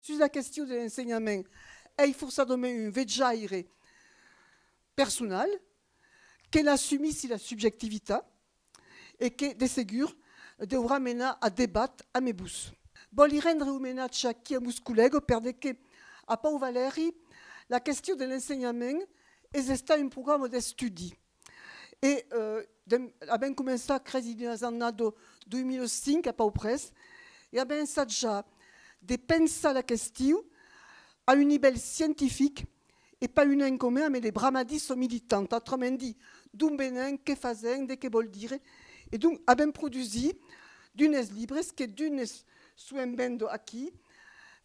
Sur la question de l'enseignement, il faut ça donner un veggire personnel, qu'elle assume ici la subjectivité et que, de ségur, devra mener à débattre à mes bous. Vol rendre un homenatge a qui a meus collègues perdre que, à Pau Valéry, la question de l'enseignement est un programme d'estudi. Et abbiamo commencé a créer dans l'année 2005 à Pau Presse, et abbiamo déjà de penser la question à un niveau scientifique et pas une en commun, mais des bramadis militants. Autrement dit, d'où venen, que faisant, de que vol dire. Et donc, abbiamo produit d'une libres, que d'une sous un bendo aquí,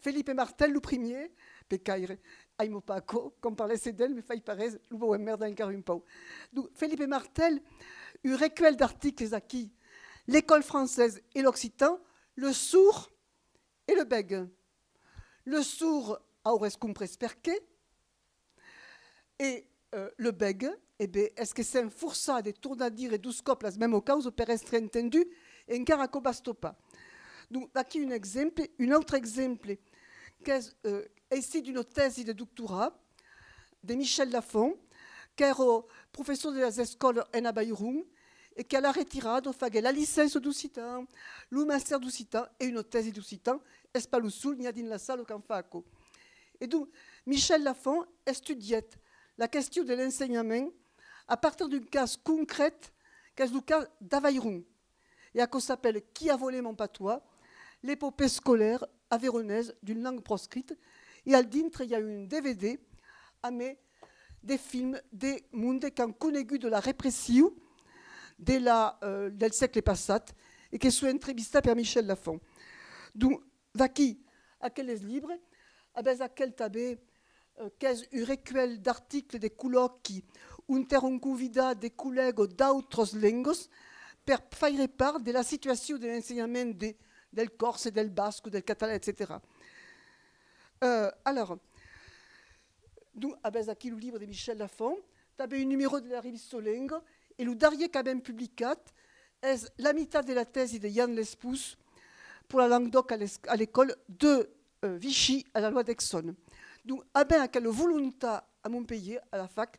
Felipe Martel, le premier, pecaire, aimo paco, comme parlait d'elle, mais faille paraître, le beau merde encore un peu. Donc, Felipe Martel, un recueil d'articles aquí, l'école française et l'occitan, le sourd et le bègue. Le sourd, aures compres perché, et le bègue, eh bien, est-ce que c'est un forçat de tournadire et d'uscop, la même cause, per être entendu, et un a basto pas. Donc, ici un autre exemple, qui est ici d'une thèse de doctorat de Michel Lafon, qui est professeur de les écoles en Bayroum, et qui a retiré la licence d'Occitan, le master d'Occitan et une thèse d'Occitan, est pas le soul, ni a dans la salle qu'en faco. Et donc, Michel Lafon étudiait la question de l'enseignement à partir d'un cas concret, qui est le cas d'Aveyron, et à quoi s'appelle Qui a volé mon patois, l'épopée scolaire avéronaise d'une langue proscrite. Et à l'intre, il y a un DVD avec des films des mondes qui ont connu de la répression del siècle passé et qui sont entrevistés par Michel Lafon. Donc, qui à quel livre, à quel tabé, qu'est un recueil d'articles de colloques où on convida des collègues d'autres langues pour faire part de la situation de l'enseignement del corse, del basque, del catalan, etc. Alors, donc, aquí le livre de Michel Lafon, tu as un numéro de la revue Langue, et le dernier qu'a bien publié est la mitad de la thèse de Yann Lespous pour la langue doc à l'école de Vichy à la loi d'Exxon. Donc, à quelle volonté à Montpellier, à la fac,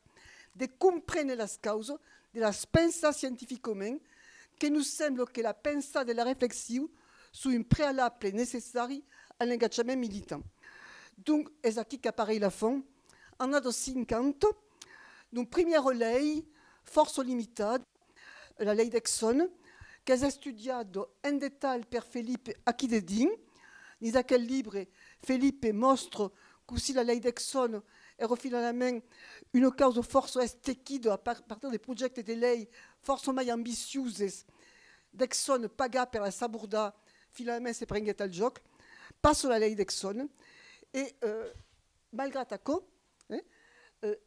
de comprendre las causes de la pensa scientifiquement, que nous semble que la pensa de la réflexion soit un préalable nécessaire à l'engagement militant. Donc, c'est ici qu'apparaît Lafon, en a de 50, donc première lei, force limitée, la lei d'Exxon, qui est étudiée en détail par Felipe Aquidedin. Dans quel livre, Felipe montre que si la lei d'Exxon est finalement une cause de force estéquide à partir des projets de lei force mai ambitieuses d'Exxon paga per la saburda, finalement c'est prenguet al joc, passe la lei d'Exxon, et malgré Taco,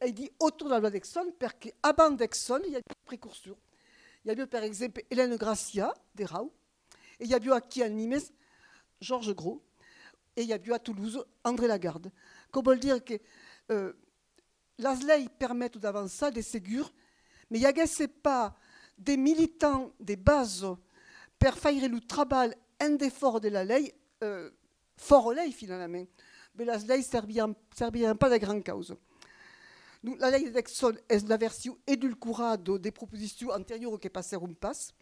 il dit autour de la loi d'Exxon, parce qu'avant d'Exxon, il y a des précurseurs. Il y a eu par exemple Hélène Gracia, des Rau, et il y a eu à Nîmes, Georges Gros, et il y a eu à Toulouse, André Lagarde. Comme veut dire que las leis permettent d'avancer, des ségur, mais il n'y a pas des militants des bases pour faire le travail un d'effort de la lei, fort lei finalement, mais las leis serviraient pas de grande cause. Donc, la lei d'Exxon est la version édulcorée des propositions antérieures qui passèrent un passe.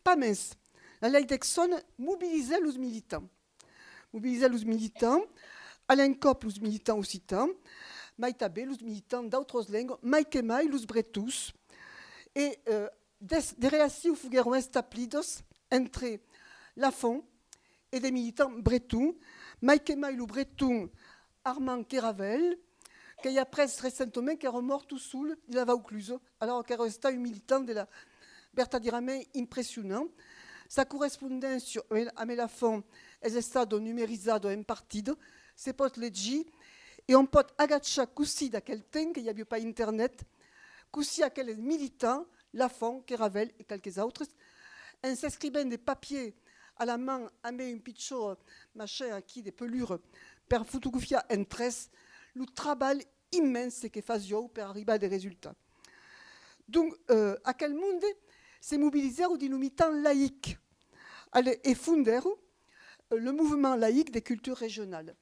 Pas mince. La lei d'Exxon mobilisait les militants. Mobilisait les militants, à l'encop les militants occitans, maïtabé les militants d'autres langues, maïkemai les bretus. Et des relations fueron establidas entre Lafon et des militants bretons, maïkemai le breton Armand Keravel, qui a presque récemment qui est mort tout seul de la Vaucluse, alors qu'il restait un militant de la Bertadiramé impressionnant. Sa correspondance avec Lafon est numérisée en partie, c'est pas leggi, et on peut agacher aussi dans quel temps qu'il n'y avait pas Internet, aussi à quels militants, Lafon, Keravel et quelques autres, en s'inscrivant des papiers à la main, avec un pitcho machin qui des pelures, per photographier en tresse, le travail immense que faisait pour arriver à des résultats. Donc, à quel monde s'est mobilisé ou des militants laïcs et fondé le mouvement laïque des cultures régionales.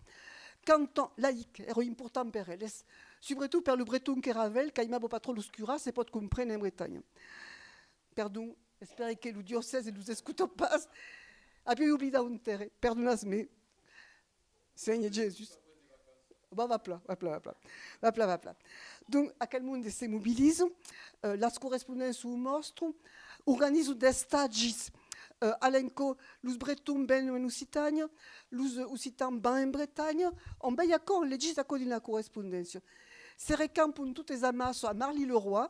canton laïque, ero important per elles, surtout per le breton che Ravel, che imabo patro l'oscura, se pot comprendre en Bretagne. Perdon, espero que le diocèse nous escuto pas, abbiamo oublidato un terre, perdonasme, Seigneur Jésus. Va plat. Donc, à quel monde se mobilise, las correspondences au mostre, organise des stages, alenco, los bretons ben en Occitanie, los occitans ben en Bretagne, on ben d'accord, legis à cause de la correspondance. Se recampent toutes les amasses à Marly-le-Roi,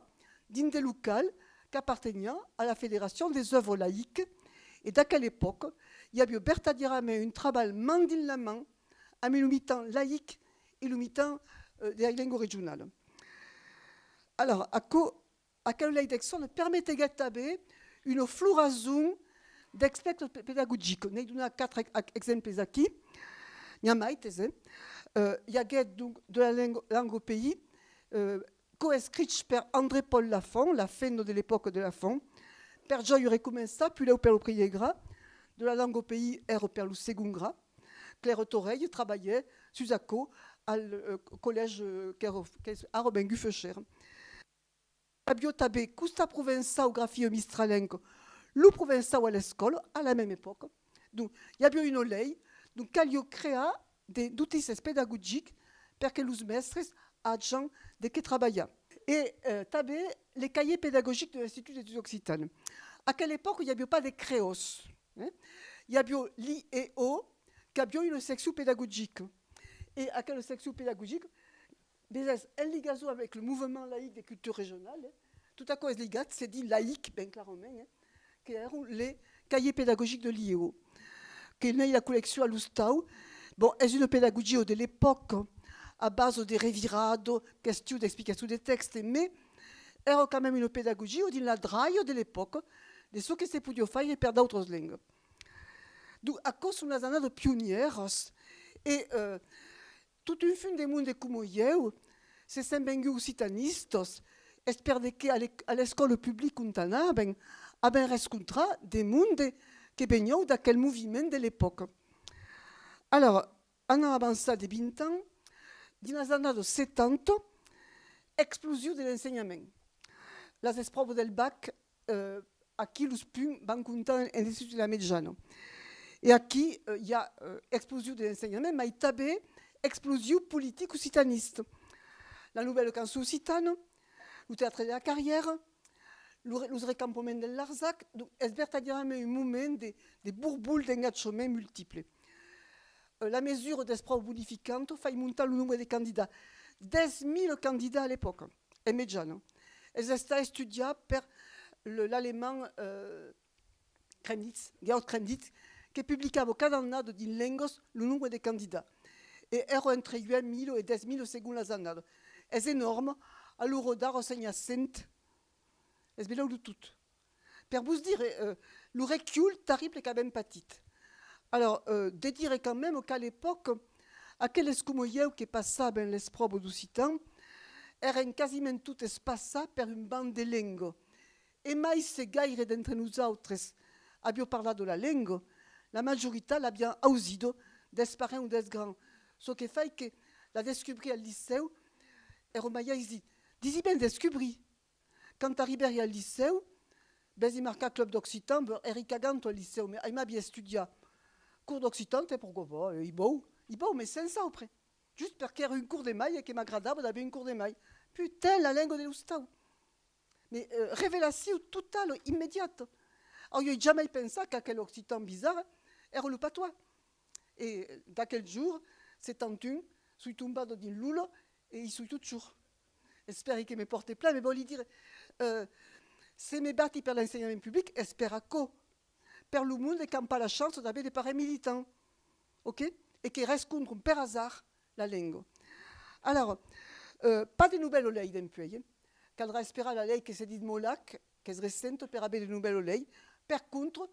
d'un des local qui appartenait à la Fédération des œuvres laïques, et d'à quelle époque, il y a eu vertadierament un travail main dans la main, à le militant laïque et le militant de la langue régionale. Alors, à quelle lei d'exemple permettait d'avoir une floraison d'experts pédagogiques. Nous avons 4 exemples ici. Il y a Maïtese, il y a donc de la langue au pays, co-écrit par André-Paul Lafont, la fin de l'époque de Lafont, per Joy Recommença, puis là per le premier gras, de la langue au pays, per le second gras. Claire Toreille travaillait, Suzaco, au collège à Robin Guffecher. Abio tabé, custa provença au graphie mistralenco, le provença à l'école, à la même époque. Donc, il y a bien une lei, donc, Calio créa des outils pédagogiques pour que les maîtres agent de qui travaillent. Et tabé les cahiers pédagogiques de l'Institut d'études occitanes. À quelle époque il n'y avait pas de créos. Il y a bien l'IEO, qui a bien une section pédagogique. Et à quelle section pédagogique, elle ligazo avec le mouvement laïque des cultures régionales. Tout à coup, elle ligat, c'est dit laïque, bien clairement, qui sont les cahiers pédagogiques de l'IEO. Qui est la collection à l'Oustau. Bon, est une pédagogie de l'époque, à base de revirades, questions d'explication des textes, mais elle a quand même une pédagogie de la draille de l'époque, de ce que c'est pour faire per d'autres langues. Donc, à cause de la zone de pionnières, et tout une fin de monde comme eu, c'est sembengu occitanistes, espère que à l'école publique untana, ben rescontra des mondes qui venaient de quel mouvement de l'époque. Alors, en avançant de 20 ans, dans les années de 70, explosion de l'enseignement. Les épreuves del bac, à qui les pun van compter en l'Institut de la Mediano. Et à qui il y a explosion de l'enseignement, mais il y a explosion politique occitaniste. La nouvelle canson occitane, le théâtre de la carrière, le recampement de l'Arzac, donc c'est véritablement un moment de bourboule d'engagement multiples. La mesure d'espreuve bonificante fait monter le nombre de candidats. 10 000 candidats à l'époque, et Mediano. Elles étaient étudiées par l'allemand Georg Krenditz, qui publiait cada année d'une langue le nombre de candidats. Et ero entre 8 000 et 10 000 selon les années. C'est énorme. Alors, d'art enseigne 100. C'est bien là tout. Pour vous dire, le recul terrible est quand même petit. Alors, de dire quand même qu'à l'époque, à quel escumoyeu qui passait dans les probes d'Occitan, eren quasiment tout espacé per une bande de langues. Et mais se gaire d'entre nous autres abbiamo parlé de la langue, la majorité l'a bien ausido des parents ou des grands. Ce qui fait que la découvrir au lycée, et Romaya dit bien découvrir. Quand arrivé au lycée, ben il marqua club d'occitan, Eric Agant au lycée, mais il m'a bien étudié. Cours d'occitan, c'est pourquoi pas, il beau, mais c'est ça après. Juste parce qu'il y a un cours de maille et qui m'agradable d'avoir un cours de maille. Putain, la langue de l'Oustau. Mais révélation totale, immédiate. Alors, je n'ai jamais pensé qu'à quel occitan bizarre era le patois. Et dans quel jour, c'est en un, suis tombé dans une loule et il suis toujours. J'espère qu'il me porte plein, mais bon, lui dire, c'est me battre pour l'enseignement public, espère que per le monde qui n'a pas la chance d'avoir des parents militants, ok, et qui restent contre par hasard la langue. Alors, pas de nouvelles leis d'un peu, caldra espérer la lei qui se dit Molac, qui est récente, pour avoir de nouvelles leis. Par contre,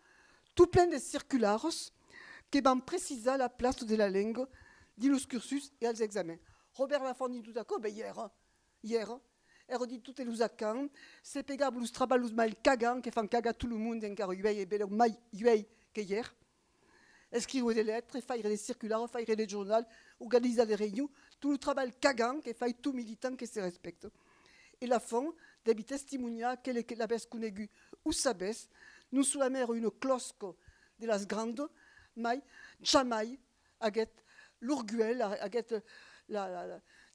tout plein de circulaires qui vont préciser la place de la langue dans les cursus et les examens. Robert Laffont dit tout d'accord, ben hier, elle dit tout est l'usacan, c'est pégable les travaux les mal cagants qui font caga tout le monde en car yuei et bel mai yuei que hier. écrire des lettres, faire des circulaires, faire des journaux, organiser des réunions, tout le travail cagant qui fait tout militant qui se respecte. Et la fin, des testimonials que la baisse conégue ou sa baisse, nous sous la mer une closco de las grandes, mais jamais aguet l'orgueil, aguet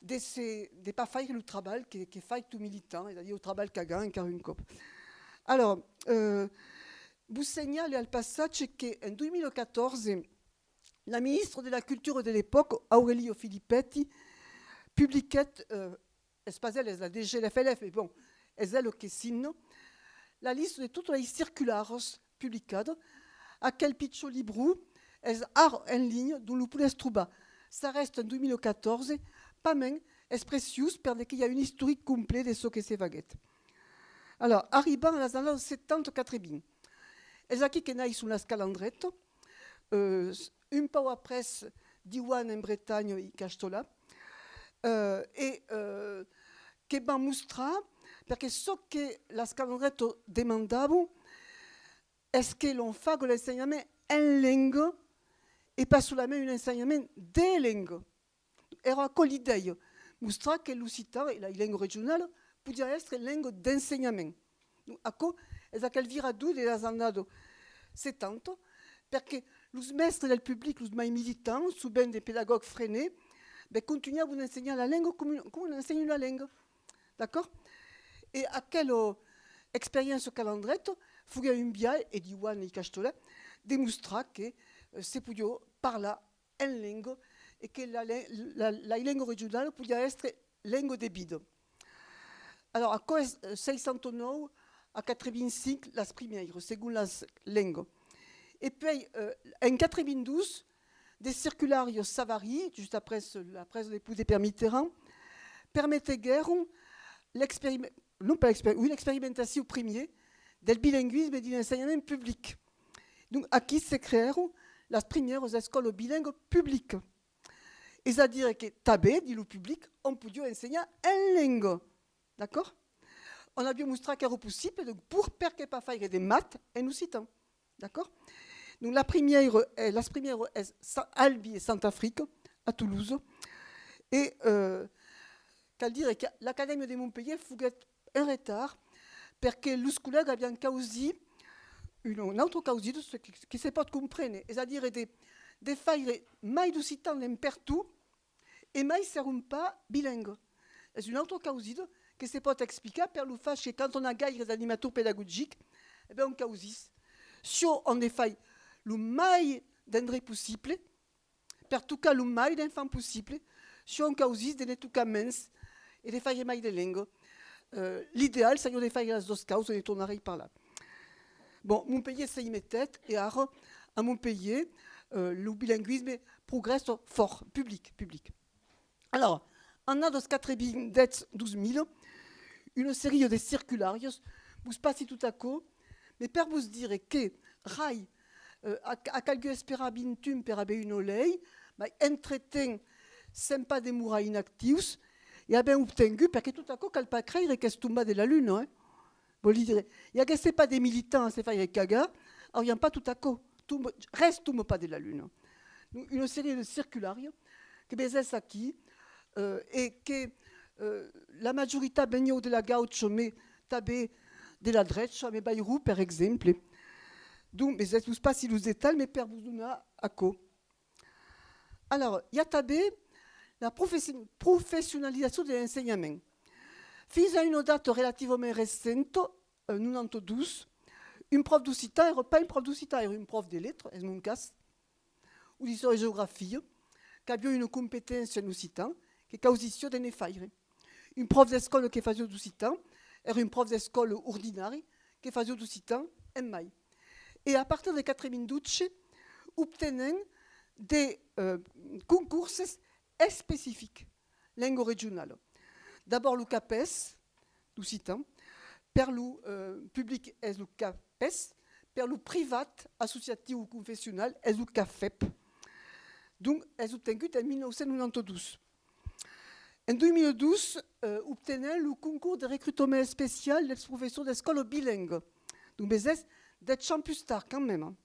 des pas faire le travail qui fait tout militant, c'est-à-dire le travail cagant car une cop. Alors, vous signalez al passage qu'en 2014, la ministre de la Culture de l'époque, Aurelio Filippetti, publiait, c'est pas elle, la DGFLF, mais bon, c'est elle qui signe, la liste de toutes les circulaires publiées, à quel pitcho libro, est art en ligne, dont vous pouvez trouver. Ça reste en 2014, pas même, est précieux, parce qu'il y a une historique complète de ce que c'est vaguette. Alors, arrivant à la années 74, c'est qui que naît sur la scalendrette, un peu après d'Iwan en Bretagne et Castola, et qui m'a montré, parce que ce que la scalendrette demandait, est-ce que l'on fait l'enseignement en langue et pas seulement un enseignement des langues. Era l'idée, montrer que l'occitan, la langue régionale, pouvait être une langue d'enseignement. Donc, c'est qu'elle vira d'où des années 70, parce que les maîtres du public, les maîtres militants, souvent des pédagogues freinés, ben, continuent à vous enseigner la langue comme on enseigne la langue. D'accord? Et à quelle expérience calendrette, il y a un biais, et d'Iwan et Castola, démontra que c'est pour parler en langue et que la langue régionale pouvait être langue des bides. Alors, à quoi 609 à 85, la première, selon la langue. Et puis, en 92, des circulaires Savary, juste après la presse de l'époux des pères Mitterrand, permettaient guère l'expérimentation premier du bilinguisme et de l'enseignement public. Donc, à qui se créèrent les premières écoles bilingues publiques. Et c'est-à-dire que tabé, dit le public, on pouvait enseigner en langue. D'accord? On a bien montré qu'il era possible, donc pour ne pas faire des maths en occitan. D'accord? Donc, la première est Albi et Centrafrique, à Toulouse. Et qu'elle dirait que l'Académie de Montpellier fouguait un retard, parce que les collègues avaient causé une autre cause de ce qui ne se peut comprendre, c'est-à-dire des failles mai d'occitan n'importe et mai ne seront pas bilingues. C'est une autre cause qui se peut expliquer par le fait que quand on a gagné des animateurs pédagogiques, eh bien on cause. Si on a fait le mai d'André possible, per tout cas le mai d'enfant possible, si on cause des tout cas minces et des failles mai de langue. L'idéal, c'est de faire les deux causes et de tourner par là. Bon, Montpellier, ça y mettait, et à Montpellier, le bilinguisme progresse fort, public. Alors, en a dos 12 000, une série de circulaires, vous passez tout à coup, mais per vous dire que Rai, a quelque espera bintum per abe une olei, mais entreten sympa des mouras inactifs, et a bien obtenu, parce que tout à coup, qu'elle pas créer qu'est-ce tomba de la lune, hein. Bon, il y a que c'est pas des militants, c'est pas des cagas, alors il n'y a pas tout à coup, reste tout pas de la lune. Donc, une série de circulaires que bezes aquí, et que la majorité benio de la gauche, mais tabé de la droite, mais Bayrou, par exemple. Donc, mais je ne sais pas si vous êtes mais per vous à quoi. Alors, il y a tabé la professionnalisation de l'enseignement. Fils à une date relativement récente, 92, une prof d'occitan n'était pas une prof d'occitan, elle était une prof de lettres, c'est mon cas, ou d'histoire et géographie, qui avait une compétence en occitan, qui causait des failles. Une prof d'école qui faisait d'occitan, era une prof d'école ordinaire, qui faisait d'occitan en mai. Et à partir de 92, obtenant des concours spécifiques, langue régionale. D'abord le CAPES, d'occitan, per le public est le CAPES, per le privat, associatif ou confessionnel, est le CAFEP. Donc, est obtenu en 1992. En 2012, obtenait le concours de recrutement spécial des professeurs d'école bilingue. Donc, c'est d'être champ plus tard, quand même.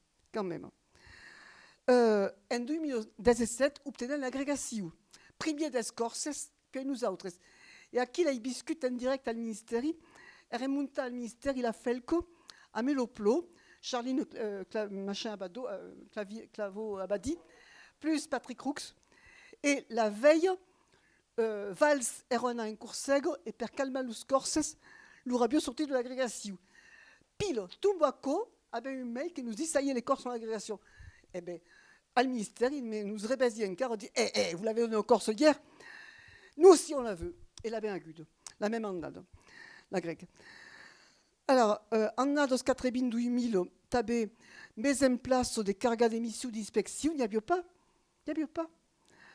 En 2017 obtenen l'aggregació, primer des corses que nosaltres. E aquí la discut en direct al Ministeri, e remunta al Ministeri la Felco, a Meloplo, Charline Claveau Abadi, plus Patrick Roux. Et la veille, Valls erona en Corsego, et per calmar los corses, l'Urabio sorti de l'agrégation. Pile, Tumbaco avait un mail qui nous dit ça y est, les Corses sont en agrégation. Eh bien, al ministère, il nous rébésit un quart, on dit vous l'avez donné aux Corses hier, nous aussi on la veut. Et la bien agude, la même annade, la grecque. Alors, annados 2000, tabé, mais en place des cargas d'émissions d'inspection, il n'y a bien pas.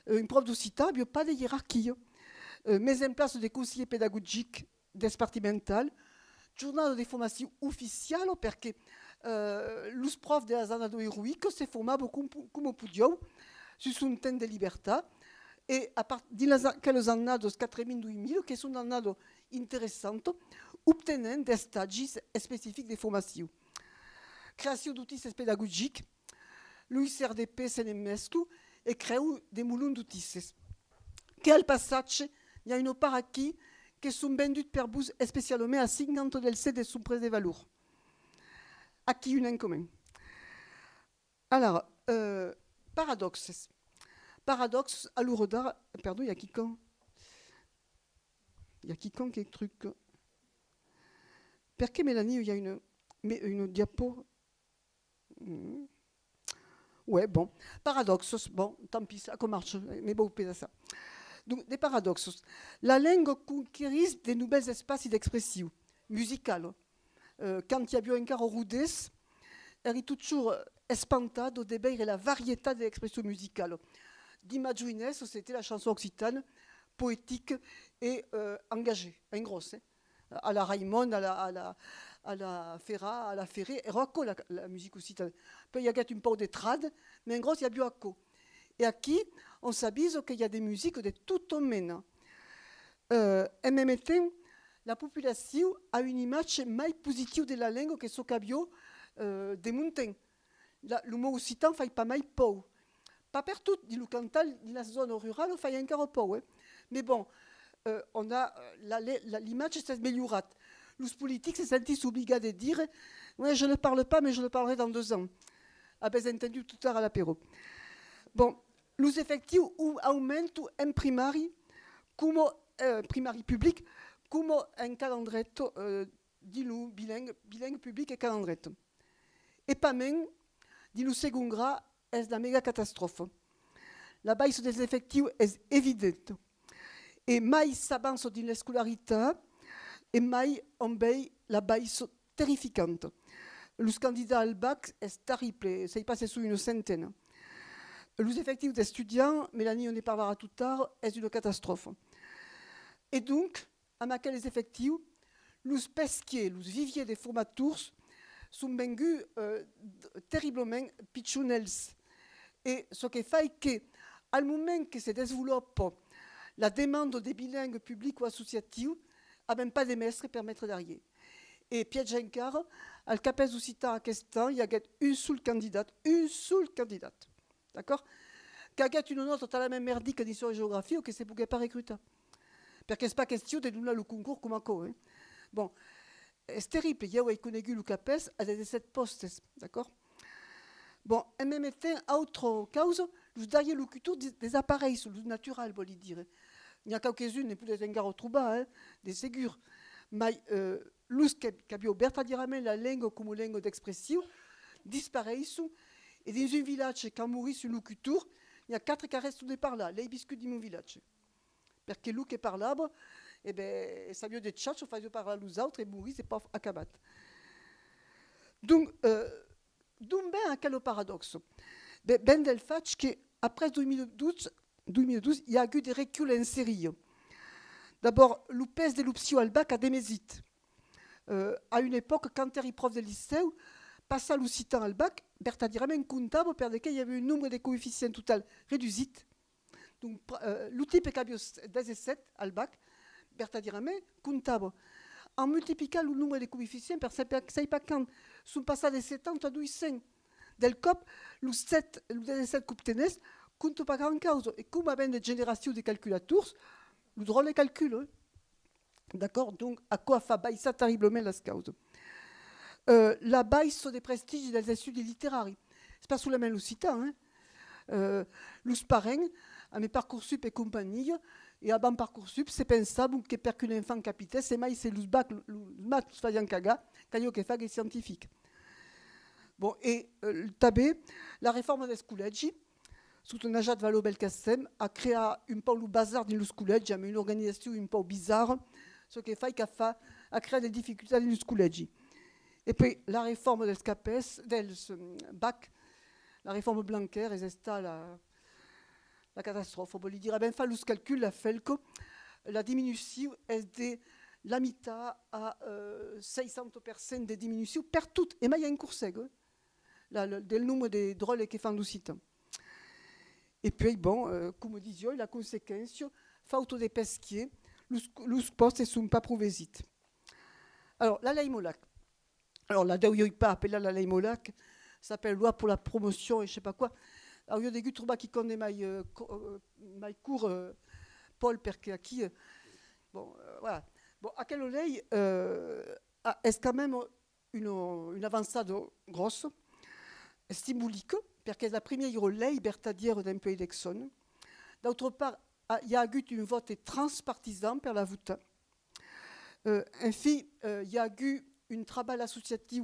Une prof d'Occitane, il n'y a pas de hiérarchie. Mais en place des conseillers pédagogiques départementaux, journal de formation officielle, parce que les profs de la Zanado héroïque se formaient comme poudiou sur un thème de liberté. Et à partir de quelques années 2000, qui sont des années intéressantes, obtenant des stages spécifiques de formation. Création d'outils pédagogiques, l'UICRDP s'en est mesclé et crée des moulins d'outils. Quel passage, il y a une part aquí qui sont vendus per bus spécialement à 50 del C de son prix de valeur. Aquí une en commun. Alors, paradoxes. Paradoxe à l'Ouroda, pardon, il y a qui quand quel truc. Perché Mélanie, il y a une diapo. Ouais, bon. Paradoxes, bon, tant pis, ça marche, mais bon, ça. Donc, des paradoxes. La langue conquérit des nouveaux espaces d'expression musicale. Quand il y a bien encore rudes, elle est toujours espantée de débattre la variété de l'expression musicale. D'Imagio Inès, c'était la chanson occitane, poétique et engagée, en grosse. À la Raymond, à la Ferra, à la Ferré, et Rocco, la musique occitane. Puis il y a un peu de trad, mais en gros, il y a bien Rocco. Et aquí, on s'abise qu'il y a des musiques de tout domaine. En même temps, la population a une image plus positive de la langue que ce cabio des montagnes. L'humour occitan fait pas mal pau. Pas partout, dit le Cantal, dans la zone rurale, on fait encore pau. Mais bon, on a l'image s'est améliorée. Les politiques se sentent obligés de dire ouais, je ne parle pas, mais je le parlerai dans 2 ans. Avez entendu tout à l'heure à l'apéro. Bon, les effectifs augmentent en primaire, comme primaire public, comme un calendrier bilingue public et calendrier. Et pas même, dit le second grade, est la méga catastrophe. La baisse des effectifs est évidente. Et mai s'avance dans la scolarité, et mai on veille la baisse terrifiante. Les candidats au bac est terrible, ça y passe sous une centaine. Les effectifs des étudiants, Mélanie on y parlera tout tard, est une catastrophe. Et donc, à quels effectifs, les pesquiers, les viviers des formateurs sont venus terriblement pitchounels. Et ce qui fait qu'à moment que se développe la demande des bilingues publics ou associatifs, il n'y a même pas de maîtres pour mettre derrière. Et Pierre Jenkar, à Capes Occitane à Questan, il y a une seule candidate. D'accord? Qui a une note totalement merdique d'histoire et géographie ou que c'est pour qu'elle pas recruter. Parce que ce n'est pas question de nous là le concours comme un co. Hein. Bon, c'est terrible. Il y a eu le Capes à 17 postes. D'accord? Bon, en même temps, autre cause, nous derrière le culture des appareils, le naturel, bon dire. Il y a quelques-unes, et plus des engaros trop bas, hein, des ségures. Mais l'us qui a ouvert à dire la langue comme langue d'expression disparaissent. Et dans un village, quand mourit sur le culture, il y a 4 qui restent de par là, les biscuits de mon village. Parce que l'ou qui est par l'arbre, eh bien, ça vient de tchatch, on fait de par là les autres, et mourir, c'est pas à cabat. Donc, d'où ben quel paradoxe. Ben del fait qu'après 2012, il y a eu des reculs en série. D'abord, l'upes de l'option al bac a démésite. À une époque, quand il y prof de lycée, passa l'occitan al bac, Bertha dirait un comptable pour lequel il y avait un nombre de coefficients total réduit. Donc, l'outil PKBio 17 al bac, Bertha dirait comptable. En multipliant le nombre de coefficients, ça ne pas quand sont passés de 70 à 200 del cop, lu 17 cuptenes, conto pas grand cause. Et comme avec des générations de calculateurs, lu drôle les calculs. Hein. D'accord? Donc, à quoi fa baissa terriblement la cause? La baisse des prestiges des études littéraires. C'est pas sous la main l'Occitan, hein? Los parents, a mes Parcoursup et compagnie, et avant Parcoursup, c'est pensable que per qu'un enfant capite, c'est mai, c'est los bac, los maths, los faisant caga, caillot que fag et scientifique. Bon, et tabé, la réforme des collèges, sous un agent de Valo Belkacem, a créé un peu le bazar dans les collèges, mais une organisation un peu bizarre, ce qui fait qu'il a créé des difficultés dans les collèges. Et puis, la réforme des CAPES, des bac, la réforme Blanquer, et c'est la catastrophe. On peut lui dire, ben, fa le calcul, la FELCO, la diminution est de la mitad à 600% de diminution per tout. Et il y a une course, del nombre de drôles qui font du site. Et puis, bon, comme disais, la conséquence, faute de pesquiers, les postes ne sont pas prouvés. Alors, la loi Molac. Alors, la DEUI pas appelée la loi Molac, s'appelle loi pour la promotion et je ne sais pas quoi. Alors, il y a des gens qui connaissent mes cours, Paul Perkaki. Bon, voilà. Bon, à quelle loi est-ce quand même une avancée grosse, symbolique, parce que la première loi libertadière d'un pays d'Exxon. D'autre part, il y a eu un vote transpartisan per la voûte. Enfin, il y a eu un travail associatif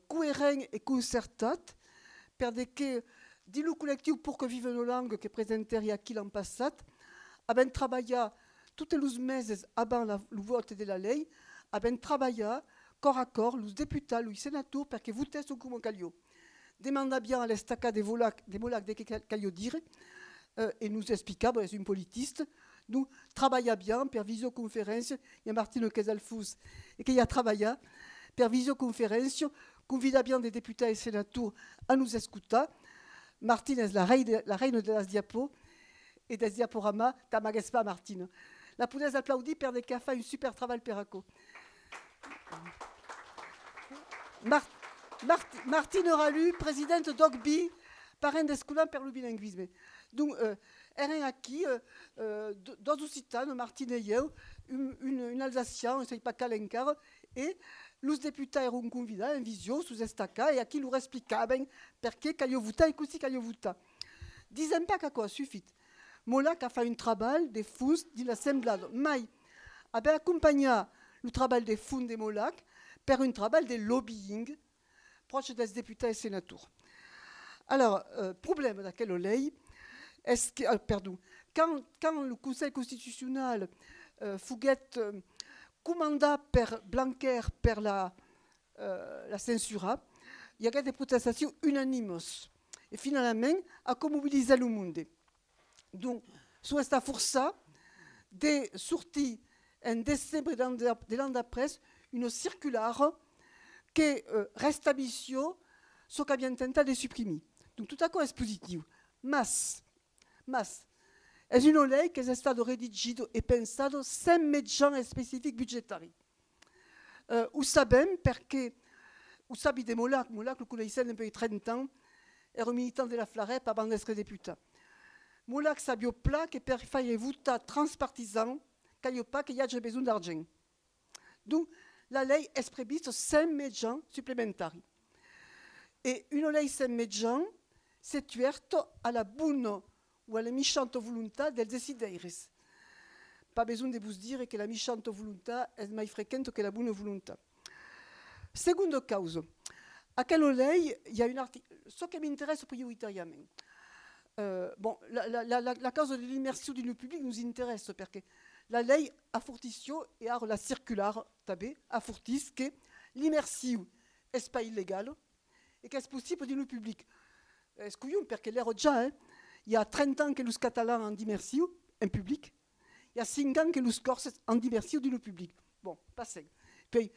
cohérent et concerté, per que dit le collectif pour que vive nos langues que présentait il y a qui l'an passé, a travaillé toutes les meses avant le vote de la loi, a travaillé corps à corps, les députés, les sénateurs, pour que vous testez comme calio. Demanda bien à l'estaca des molacs de calio dire, et nous expliqua, c'est une politiste, nous travaillons bien per visioconférence, il y a Martine Casalfus, et qui a travaillé per visioconférence, convida bien des députés et sénateurs à nous écouter. Martine est la reine de las diapos et des diaporamas, t'amagues pas Martine. La punaise applaudit per des cafés, un super travail peraco. Martine Ralu, présidente d'Ogby, parrain d'Escoulin per le bilinguisme. Donc, elle acquis, dans Occitane, Martine et une Alsacien, on ne sait pas Kalencar, et les députés erano convidés en visio sous estaca, et à qui nous explicaven perché calio vuta et così calio vuta. Disons pas qu'à quoi suffit. Molac a fait un travail de fous de l'Assemblée, mais a accompagné le travail des fonds de Molac par un travail de lobbying proche des députés et sénateurs. Alors, problème de quelle loi est-ce que, pardon, quand le Conseil constitutionnel fouguet commanda per Blanquer per la censura, il y a des protestations unanimes. Et finalement, a mobilisé le monde. Donc, sur cette force, de sortir en décembre de l'an d'après une circulaire qui rétablit ce qu'a bien tenté de supprimer. Donc, tout à coup, c'est positif. Mas è une lei che è stato redigito e pensato sem mediante specifici budgetari. Vous savez, perché vous savez de Molac le connaissait depuis 30 ans, era militant de la Flarep avant d'être député. Molac savait plat que per faire voter transpartisan, qu'il n'y a pas qu'il y a besoin d'argent. Donc, la lei est préviste sem mediante supplémentaires. Et une lei sem mediante, c'est tuerto à la bonne ou à la méchante volonté des décideurs. Pas besoin de vous dire que la méchante volonté est plus fréquente que la bonne volonté. Seconde cause. À quelle loi il y a une article. Ce qui m'intéresse prioritairement. Bon, la cause de l'immersion du public nous intéresse parce que la loi affurtissio et la circulaire tabé affurtis que l'immersion n'est pas illégale et qu'est possible du public. Est-ce que parce que l'air déjà, il y a 30 ans que les Catalans ont immersion en public, il y a 5 ans que les Corses ont immersion du public. Bon, passez. Puis,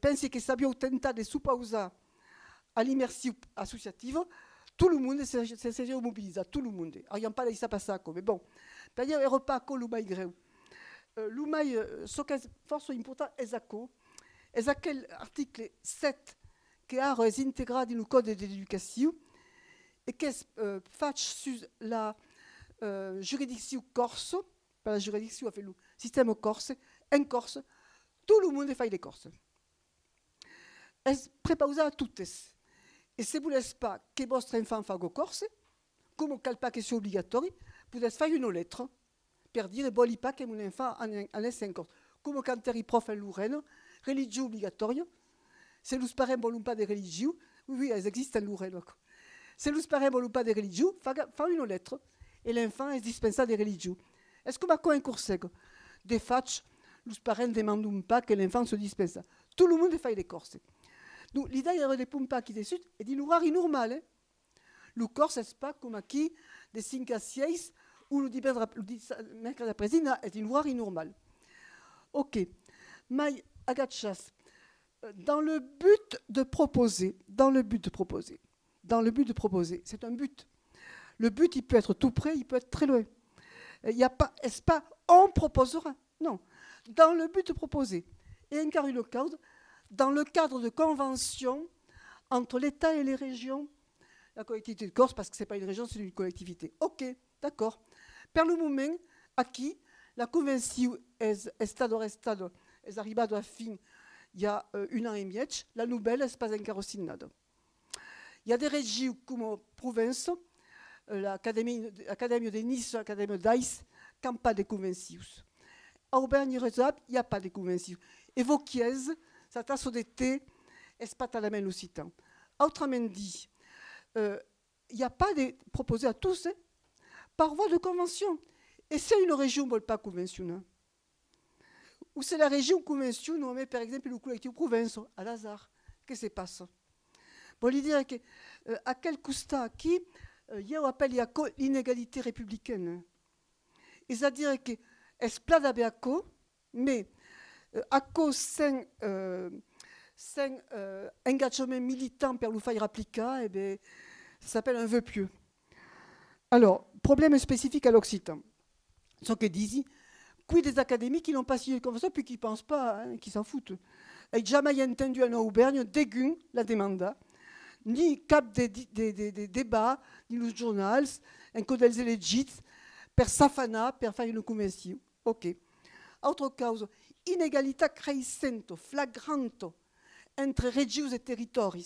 pensez que ça bien tenté de s'opposer à l'immersion associative, tout le monde s'est mobilisé, tout le monde. Alors, il n'y a pas de ça passer, mais bon. D'ailleurs, il n'y a pas que l'humain greu. L'humain, ce qui est fort important, est quel article 7 che ha integrati no Code dell'Educazione e che faccia su la giurisdiction corse, per la giurisdiction fait le système corse, en Corse, tout le monde fait des corses. Es prepausa a toutes. Et si vous ne voulez pas que votre enfant fasse des corses, comme calpa que c'est obligatoire, vous pouvez faire une lettre pour dire bon, pas que mon enfant en est 5 corses. Comme quand il prof en Lorraine, religion obligatoire, si les parents ne veulent pas de religion, oui, elles existent en Lorraine. Si les parents ne veulent pas de religion, faites une lettre et l'enfant est dispensé de religion. Est-ce que vous avez un cours sec? De fait, les parents ne demandent pas que l'enfant se dispense. Tout le monde fait des corses. Donc, l'idée est de pompa qui dessus et d'une horaire normal. Hein? Le corps, ce n'est pas comme qui, de 5 à 6, ou le mercredi après-midi, est une horaire normale. Ok. Mais, agachas, dans le but de proposer, c'est un but. Le but, il peut être tout près, il peut être très loin. Il n'y a pas, est-ce pas, on proposera. Non. Dans le but de proposer. Et encore une cause, dans le cadre de conventions entre l'État et les régions, la collectivité de Corse, parce que ce n'est pas une région, c'est une collectivité. Ok, d'accord. Per le moment, aquí, la convention est arrivée à fin il y a 1 an et demi, la nouvelle n'est pas encore signée. Il y a des régions comme province, l'Académie de Nice, l'Académie d'Aïs, qui n'ont pas de conventions. À Auvergne-Rhône-Alpes, il n'y a pas de conventions. Et Vauquiez, sa tasse d'été, n'est pas à la main l'Occitan. Autrement dit, il n'y a pas de proposé à tous hein, par voie de convention. Et c'est une région qui ne veut pas conventionner. Ou c'est la région convention, on met par exemple le collectif province, à Lazare. Qu'est-ce qui se passe? Bon, l'idée est que, à quel constat qui, il y a l'inégalité républicaine. C'est-à-dire que, est-ce plat d'abéaco, mais à cause sans engagement militant pour le faire appliquer, eh bien, ça s'appelle un vœu pieux. Alors, problème spécifique à l'Occitan. Ce que disent, qui des académies qui n'ont pas signé de convention, puis qui ne pensent pas, hein, qui s'en foutent. Et jamais entendu en Auvergne dégun la demande, ni cap des débats, ni les journaux, un code des legit, per safana, per faire une convention. Ok. Autre cause, inégalité crescente, flagrante, entre régions et territoires.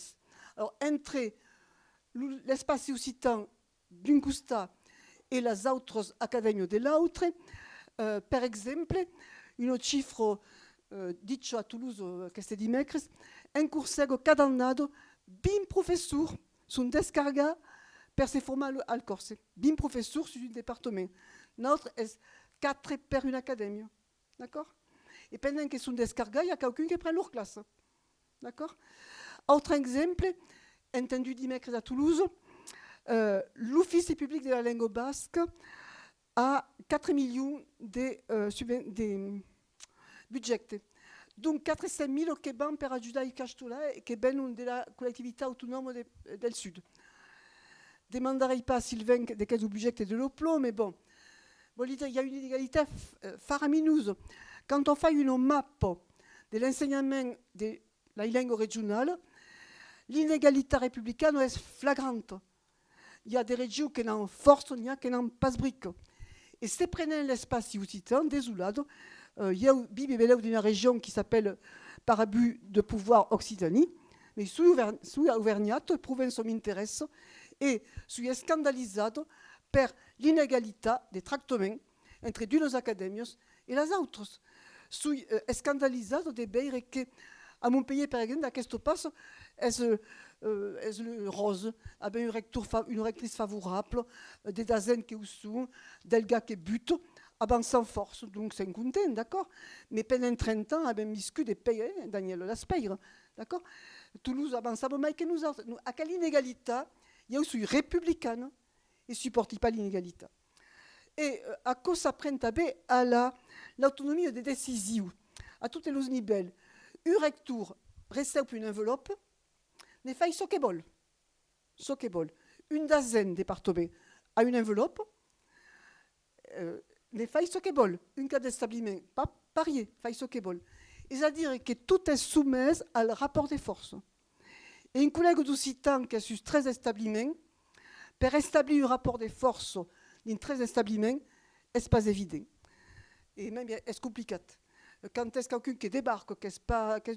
Alors, entre l'espace occitan d'un côté et les autres académies de l'autre, par exemple, un chiffre dit à Toulouse, questo dimecres, un cursego cada annado, 20 professeurs sont descargés per se former al corse. 20 professeurs sur un département. Notre est 4 per une académie. D'accord? Et pendant qu'ils sont descargés, il y a quelqu'un qui prend leur classe. D'accord? Autre exemple, entendu dimecres à Toulouse, l'Office public de la langue basque a 4 millions de budget. Donc 400 000 che ben per aiutare i Castolais che ben della collectività autonome del Sud. Demanderei pas à Sylvain de quel budget de l'Oplon, mais bon, il y a une inégalité faramineuse. Quand on fait une map de l'enseignement de la langue régionale, l'inégalité républicaine est flagrante. Il y a des régions qui n'ont force, il y a qui n'ont pas de briques. Et si prenant l'espace occitan, désolé, il y a une région qui s'appelle par abus de pouvoir Occitanie, mais sous Auvergnat, province m'intéresse, et suis scandalisé par l'inégalité des traitements entre nos académies et les autres. Suis scandalisé de voir que à Montpellier, par exemple, à ce passe, est le rose, avec une rectrice favorable, des dazen qui sont, des gars qui butent, sans force, donc c'est content, d'accord? Mais pendant 30 ans, avec miscu des pays, Daniel Laspeire, d'accord? Toulouse avance, mais que nous avons, à quelle inégalité, il y a aussi républicaine et supporte pas l'inégalité. Et à cause ça prend à l'autonomie des décisions, à toutes les niveaux. Un recteur réserve une enveloppe, ne fait ce qu'il veut. Une dizaine de départements a une enveloppe, ne fait ce qu'il veut. Un cas d'établissement, pas parier, fait ce qu'il veut. C'est-à-dire que tout est soumis au rapport des forces. Et un collègue d'Occitan qui a su très établement, per établir un rapport de force d'un très établement, n'est pas évident. Et même, est compliqué. Quand est-ce quelqu'un qui débarque, qui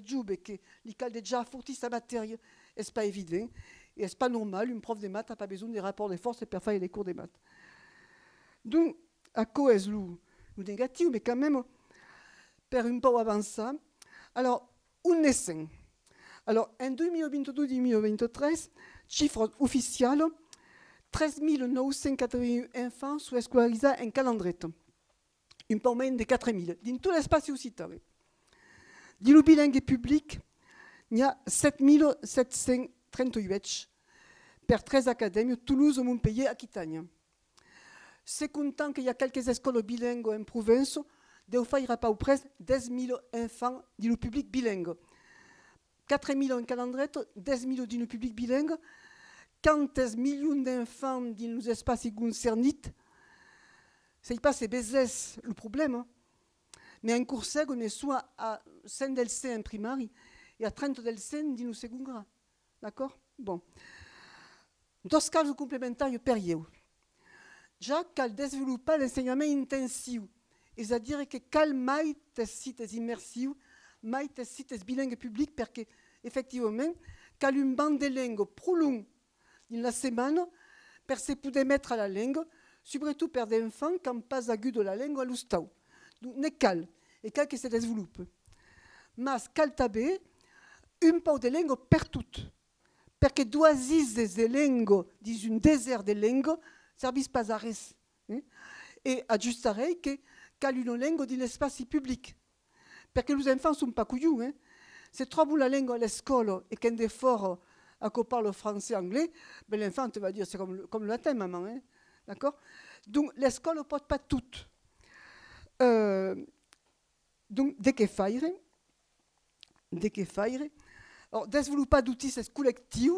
joue, qui a déjà fourni sa matière, n'est pas évident. Et n'est pas normal, une prof de maths n'a pas besoin des rapports de force pour faire les cours de maths. Donc, à cause le négatif, mais quand même, per un peu avancer. Alors, on est. Alors, en 2022-2023, chiffre officiel, 13 981 enfants sont scolarisés en calendrier. Un peu moins de 4 000, dans tout l'espace occitan. Dans le bilingue public, il y a 7 738 per 13 académies, Toulouse, Montpellier, Aquitaine. C'est content qu'il y a quelques écoles bilingues en province, de faire pas ou presque 10 000 enfants dans le public bilingue. 4 000 en calendrier, 10 000 dans le public bilingue, 15 millions d'enfants dans les espaces concernés. C'est pas c'est baises le problème. Mais en cours sec, on est soit à 5 DLC en primaire et à 30 DLC dans le second grade. D'accord? Bon. Deux cas complémentaires période. Déjà, qu'elle développe l'enseignement intensif. C'est-à-dire que cal mai tes sites immersifs, mai tes sites bilingues publics, parce que, effectivement, cal une bande de langue plus longue dans la semaine, per se poder mettre à la langue, surtout per des enfants qui n'ont pas agu de la langue à l'ustau. Donc, ne cal, et cal que se développe. Mais cal tabé, un peu de langue per toutes. Parce que doisis des langues, dans un désert de langues, ne servent pas à rien. Et à juste pareil que cal une langue dans l'espace public. Parce que les enfants ne sont pas couillous. C'est trop bon la langue à l'école et qu'un effort à qu'on parle français anglais, ben l'enfant te va dire c'est comme le latin, maman. D'accord? Donc l'école ne porte pas toutes. Donc dès qu'il faille, alors développer d'outils collectifs.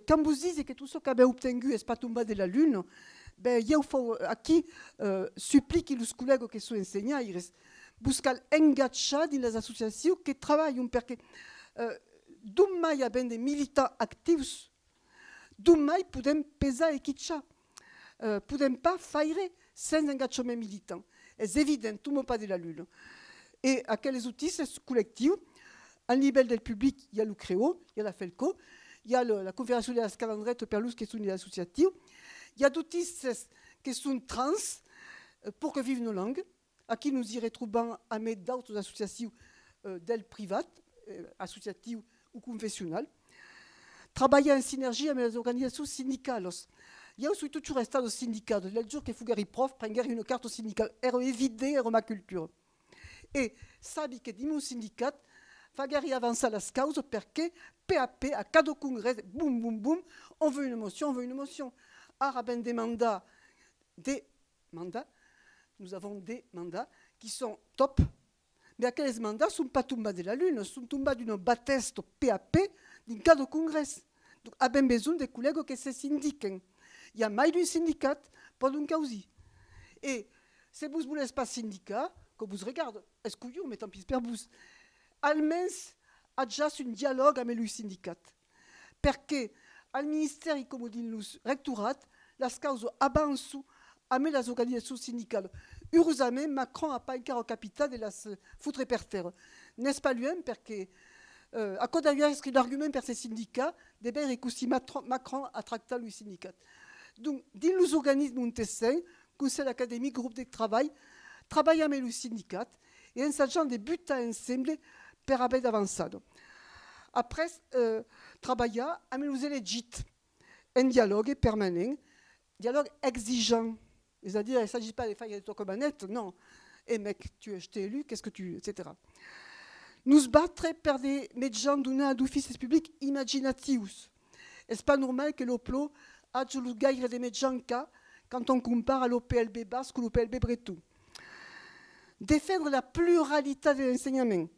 Quand vous dites que tout ce qu'on a obtenu n'est pas tombé de la lune, ben il faut qui supplie que les collègues qui sont enseignants busquent engagés dans les associations qui travaillent parce que demain il y a bien des militants actifs, demain ils peuvent peser et quitter, peuvent pas faire sans engagement militant. C'est évident, tout le monde pas de la lune. Et à quels outils c'est collectif? À niveau du public, il y a le CREO, il y a la FELCO, il y a la Confédération de la Scalendrette Perlus qui sont des associatifs. Il y a d'autres qui sont trans pour que vivent nos langues, à qui nous y retrouvons à mettre d'autres associations d'ailes privates, associatives ou confessionnelles. Travailler en synergie avec les organisations syndicales. Il y a aussi toujours un stade syndical. Le jour que Fougari Prof prend une carte syndicale, éviter ma culture. Et ça dit que dans mon syndicat, Fagari avance à la cause parce que PAP, à cada congrès, boum, boum, boum, on veut une motion, Araben des mandats, nous avons des mandats qui sont top, mais à quels mandats ne sont pas tombés de la lune, sont tombés d'une baptiste PAP d'un cas de congrès. Donc, a bien besoin des collègues qui se syndiquent. Il y a maille d'un syndicat, pas d'un causi. Et si vous ne voulez pas syndicat, que vous regardez, est-ce que vous, mais tant pis, per vous. Almens a déjà un dialogue avec le syndicat. Parce que, au ministère, comme dit le rectorat, la cause avance avec les organisations syndicales. Heureusement, Macron n'a pas encore au capital de la foutre per terre. N'est-ce pas lui-même? Parce que, à cause d'ailleurs, l'argument pour ces syndicats, d'abord, et aussi Macron a tracté le syndicat. Donc, dans les organismes où on conseil académique, groupe de travail, travailler avec le syndicat et en sachant des buts ensemble pour avoir d'avancer. Après, travailler avec les élites, un dialogue permanent, dialogue exigeant. C'est-à-dire, il ne s'agit pas de faire des trucs comme manette, non. Et mec, je t'ai élu, qu'est-ce que tu... etc. Nous battre pour des médecins donnés à d'offices publics imaginatifs. Est-ce pas normal que l'OPLO a le gagne des médecins quand on compare à l'OPLB basque ou l'OPLB breton? Défendre la pluralité de l'enseignement,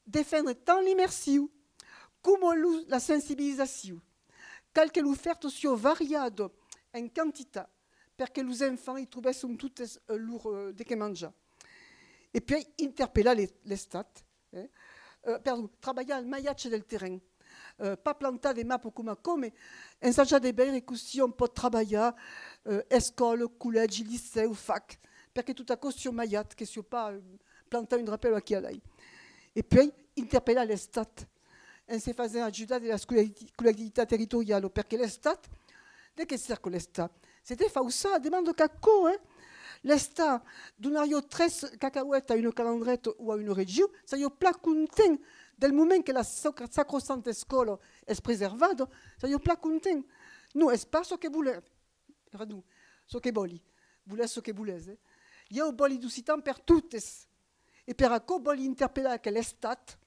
défendre tant l'immersion comme la sensibilisation, quelque l'offerte sur variade en quantité, pour que les enfants y trouvent toutes lourds de que mangent. Et puis, interpeller les stats, travailler le maillage du terrain. pas plantar des maps come come, senza già dei bei così un po' travagliare, scuole, collegi, licei, fac, perché tutta cosa si è maiata, che si è pas plantare un drapeau a chi a lei. E poi interpellare l'Estat, e si fa aiutare la collettività territoriale, perché l'Estat, de che serve l'Estat? C'était fa ça, demande cacao, l'Estat donario 3 cacahuètes à une calandrette ou à une région, ça y est plat content del moment que la sacrosante scuola è preservata, ça y est plat content. Nous, è pas ce que voulez, nous, ce que voli, voulez ce que voulez. Io voli du citan per tuttes, e per acco voli interpellare che l'Estat,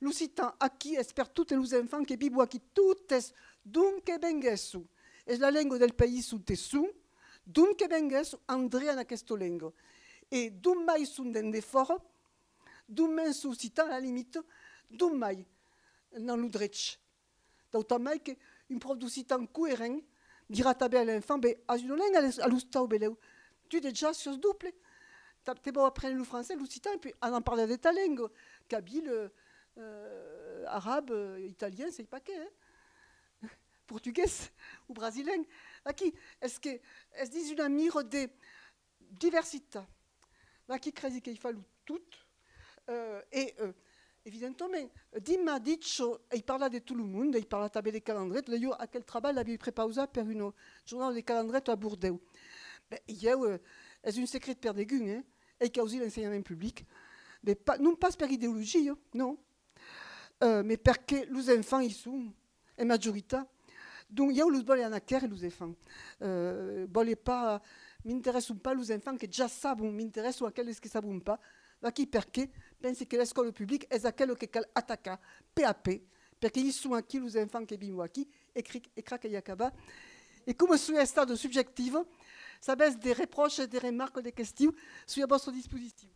l'ucitan a chi è per tutti gli enfants che vivono qui tuttes, dunque bengessu. E la lingua del paese su, dunque bengessu andrea na questo lingua. E dun mai sun dende fora, dun men su citan a la limite, dun mai nan l'udrech. D'autant mai che un prof du citan cohérent dira tabe à l'enfant, be a une langue à l'ustau beleu. Tu déjà sur ce double. T'es bon apprendre le français, le citan, et puis on en parle de ta langue. Kabyle, arabe, italien, c'est pas qu'est, hein. Portugais ou brésilien. Aqui, est-ce que disent une mire de diversité? Aqui, credi qu'il faut tout. Évidemment, Dim dit il parla de tout le monde, il parla de calendrettes. D'ailleurs, à quel travail l'avait préparé pour une journal de calendrettes à Bordeaux. Il y a un secret de perdegun, hein, et qui a aussi l'enseignement public. Mais pas, non pas par idéologie, hein, non. Mais parce que les enfants, ils sont, en majorité. Donc, il y a les bonnes et les enfants. Pas, m'intéressent pas les enfants qui déjà savent, m'intéressent à celles qui ne savent pas. Qui perché pensi che l'école publique è quello che cal attacca PAP, perché ils sont qui les enfants qui vivono qui et craquent y acaba. Et comme c'est un stade subjectif, ça baisse des reproches, des remarques, des questions, sur votre dispositif.